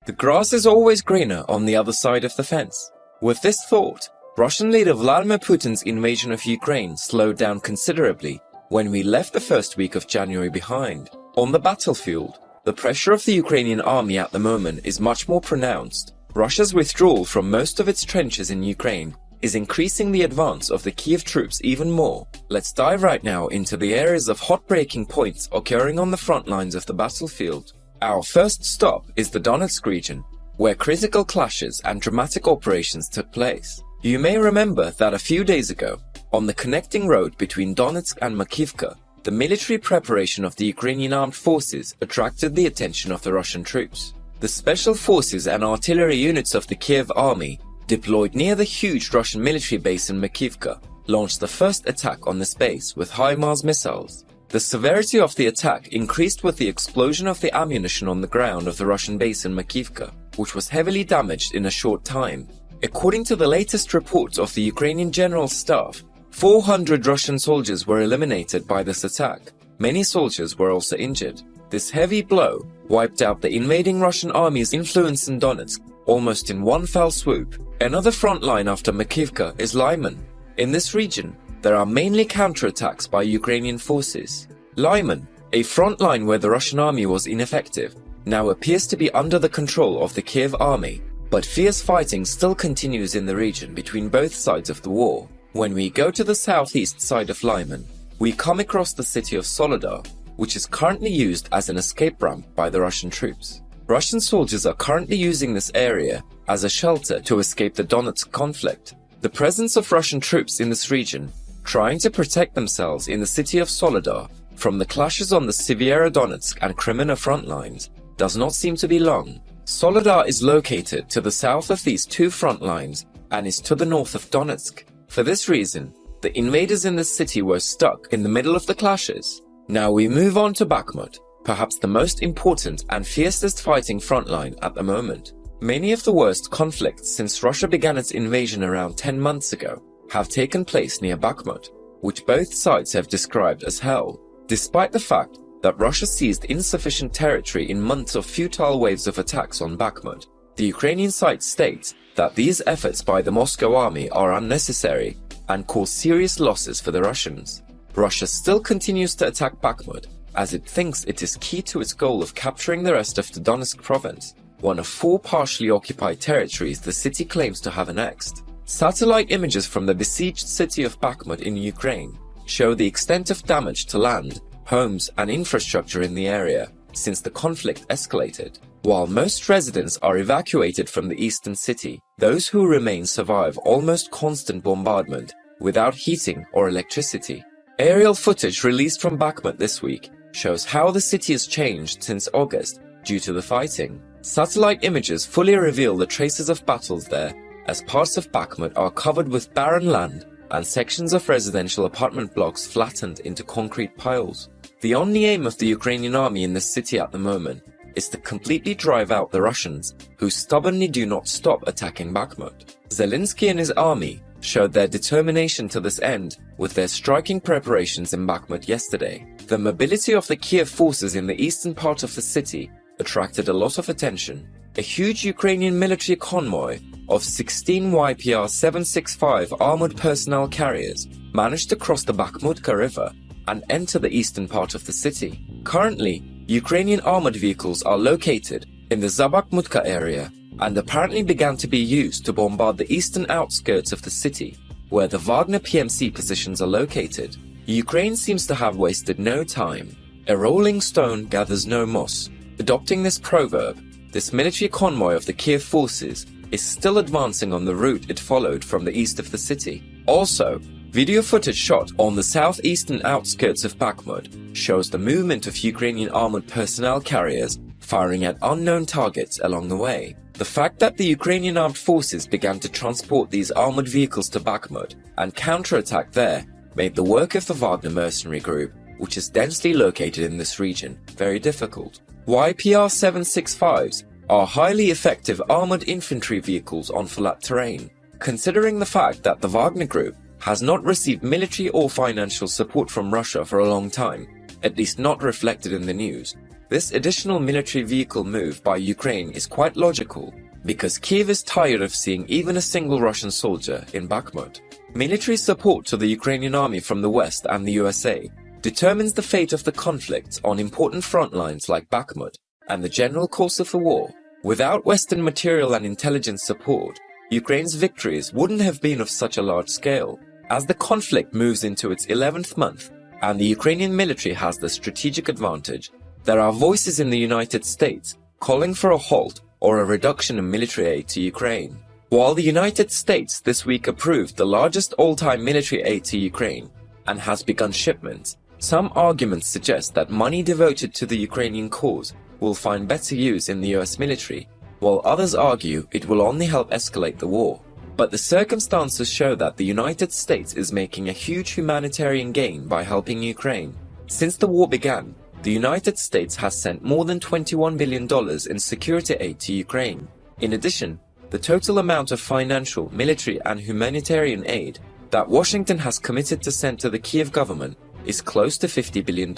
The grass is always greener on the other side of the fence. With this thought, Russian leader Vladimir Putin's invasion of Ukraine slowed down considerably when we left the first week of January behind. On the battlefield, the pressure of the Ukrainian army at the moment is much more pronounced. Russia's withdrawal from most of its trenches in Ukraine is increasing the advance of the Kiev troops even more. Let's dive right now into the areas of hot breaking points occurring on the front lines of the battlefield. Our first stop is the Donetsk region, where critical clashes and dramatic operations took place. You may remember that a few days ago, on the connecting road between Donetsk and Makiivka, the military preparation of the Ukrainian armed forces attracted the attention of the Russian troops. The special forces and artillery units of the Kiev army, deployed near the huge Russian military base in Makiivka, launched the first attack on this base with HIMARS missiles. The severity of the attack increased with the explosion of the ammunition on the ground of the Russian base in Makiivka, which was heavily damaged in a short time. According to the latest reports of the Ukrainian General Staff, 400 Russian soldiers were eliminated by this attack. Many soldiers were also injured. This heavy blow wiped out the invading Russian army's influence in Donetsk almost in one fell swoop. Another front line after Makiivka is Lyman. In this region, there are mainly counterattacks by Ukrainian forces. Lyman, a front line where the Russian army was ineffective, now appears to be under the control of the Kiev army, but fierce fighting still continues in the region between both sides of the war. When we go to the southeast side of Lyman, we come across the city of Soledar, which is currently used as an escape ramp by the Russian troops. Russian soldiers are currently using this area as a shelter to escape the Donetsk conflict. The presence of Russian troops in this region, trying to protect themselves in the city of Soledar from the clashes on the Severodonetsk and Kreminna front lines, does not seem to be long. Soledar is located to the south of these two front lines and is to the north of Donetsk. For this reason, the invaders in this city were stuck in the middle of the clashes. Now we move on to Bakhmut, perhaps the most important and fiercest fighting front line at the moment. Many of the worst conflicts since Russia began its invasion around 10 months ago have taken place near Bakhmut, which both sides have described as hell. Despite the fact that Russia seized insufficient territory in months of futile waves of attacks on Bakhmut, the Ukrainian side states that these efforts by the Moscow army are unnecessary and cause serious losses for the Russians. Russia still continues to attack Bakhmut as it thinks it is key to its goal of capturing the rest of the Donetsk province, one of 4 partially occupied territories the city claims to have annexed. Satellite images from the besieged city of Bakhmut in Ukraine show the extent of damage to land, homes and infrastructure in the area since the conflict escalated. While most residents are evacuated from the eastern city, those who remain survive almost constant bombardment without heating or electricity. Aerial footage released from Bakhmut this week shows how the city has changed since August due to the fighting. Satellite images fully reveal the traces of battles there, as parts of Bakhmut are covered with barren land and sections of residential apartment blocks flattened into concrete piles. The only aim of the Ukrainian army in this city at the moment is to completely drive out the Russians, who stubbornly do not stop attacking Bakhmut. Zelensky and his army showed their determination to this end with their striking preparations in Bakhmut yesterday. The mobility of the Kiev forces in the eastern part of the city attracted a lot of attention. A huge Ukrainian military convoy of 16 YPR-765 armored personnel carriers managed to cross the Bakhmutka River and enter the eastern part of the city. Currently, Ukrainian armored vehicles are located in the Zabakhmutka area and apparently began to be used to bombard the eastern outskirts of the city, where the Wagner PMC positions are located. Ukraine seems to have wasted no time. A rolling stone gathers no moss. Adopting this proverb, this military convoy of the Kiev forces is still advancing on the route it followed from the east of the city. Also, video footage shot on the southeastern outskirts of Bakhmut shows the movement of Ukrainian armored personnel carriers firing at unknown targets along the way. The fact that the Ukrainian armed forces began to transport these armored vehicles to Bakhmut and counterattack there made the work of the Wagner mercenary group, which is densely located in this region, very difficult. YPR-765s are highly effective armored infantry vehicles on flat terrain. Considering the fact that the Wagner group has not received military or financial support from Russia for a long time, at least not reflected in the news, This additional military vehicle move by Ukraine is quite logical, because Kyiv is tired of seeing even a single Russian soldier in Bakhmut. Military support to the Ukrainian army from the West and the USA determines the fate of the conflicts on important front lines like Bakhmut and the general course of the war. Without Western material and intelligence support, Ukraine's victories wouldn't have been of such a large scale. As the conflict moves into its 11th month and the Ukrainian military has the strategic advantage, there are voices in the United States calling for a halt or a reduction in military aid to Ukraine. While the United States this week approved the largest all-time military aid to Ukraine and has begun shipments, some arguments suggest that money devoted to the Ukrainian cause will find better use in the US military, while others argue it will only help escalate the war. But the circumstances show that the United States is making a huge humanitarian gain by helping Ukraine. Since the war began, the United States has sent more than $21 billion in security aid to Ukraine. In addition, the total amount of financial, military and humanitarian aid that Washington has committed to send to the Kyiv government is close to $50 billion.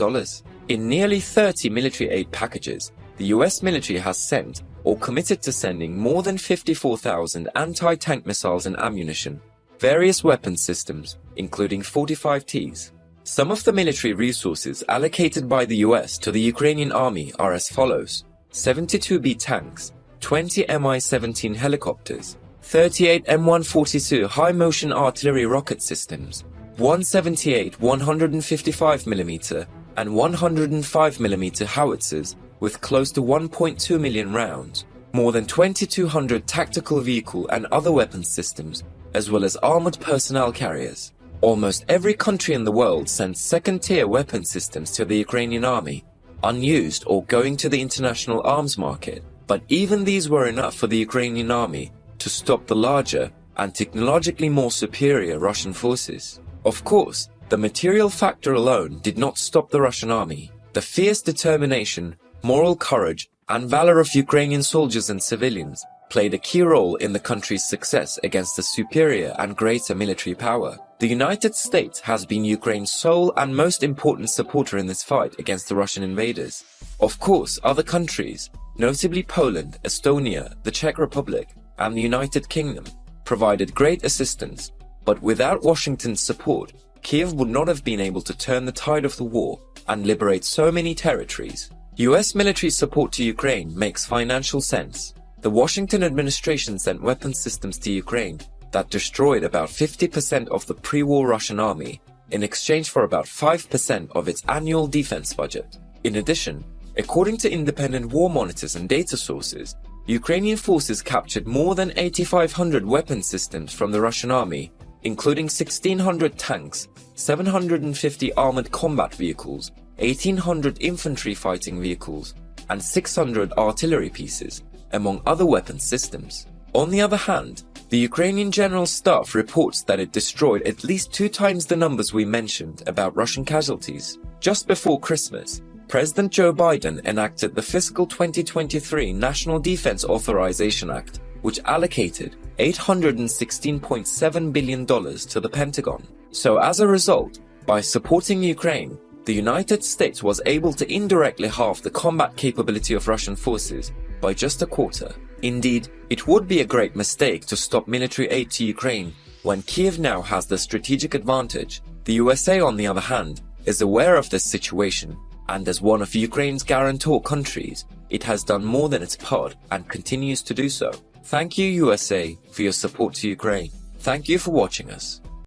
In nearly 30 military aid packages, the US military has sent or committed to sending more than 54,000 anti-tank missiles and ammunition, various weapons systems, including 45Ts. Some of the military resources allocated by the US to the Ukrainian army are as follows: 72B tanks, 20 Mi-17 helicopters, 38 M142 high-motion artillery rocket systems, 178 155mm and 105mm howitzers with close to 1.2 million rounds, more than 2,200 tactical vehicle and other weapons systems, as well as armored personnel carriers. Almost every country in the world sends second-tier weapon systems to the Ukrainian army, unused or going to the international arms market. But even these were enough for the Ukrainian army to stop the larger and technologically more superior Russian forces. Of course, the material factor alone did not stop the Russian army. The fierce determination, moral courage, and valor of Ukrainian soldiers and civilians played a key role in the country's success against the superior and greater military power. The United States has been Ukraine's sole and most important supporter in this fight against the Russian invaders. Of course, other countries, notably Poland, Estonia, the Czech Republic, and the United Kingdom, provided great assistance, but without Washington's support, Kyiv would not have been able to turn the tide of the war and liberate so many territories. US military support to Ukraine makes financial sense. The Washington administration sent weapons systems to Ukraine that destroyed about 50% of the pre-war Russian army in exchange for about 5% of its annual defense budget. In addition, according to independent war monitors and data sources, Ukrainian forces captured more than 8,500 weapon systems from the Russian army, including 1,600 tanks, 750 armored combat vehicles, 1,800 infantry fighting vehicles, and 600 artillery pieces, among other weapons systems. On the other hand, the Ukrainian General Staff reports that it destroyed at least 2 times the numbers we mentioned about Russian casualties. Just before Christmas, President Joe Biden enacted the fiscal 2023 National Defense Authorization Act, which allocated $816.7 billion to the Pentagon. So as a result, by supporting Ukraine, the United States was able to indirectly halve the combat capability of Russian forces by just a quarter. Indeed, it would be a great mistake to stop military aid to Ukraine when Kyiv now has the strategic advantage. The USA, on the other hand, is aware of this situation, and as one of Ukraine's guarantor countries, it has done more than its part and continues to do so. Thank you, USA, for your support to Ukraine. Thank you for watching us.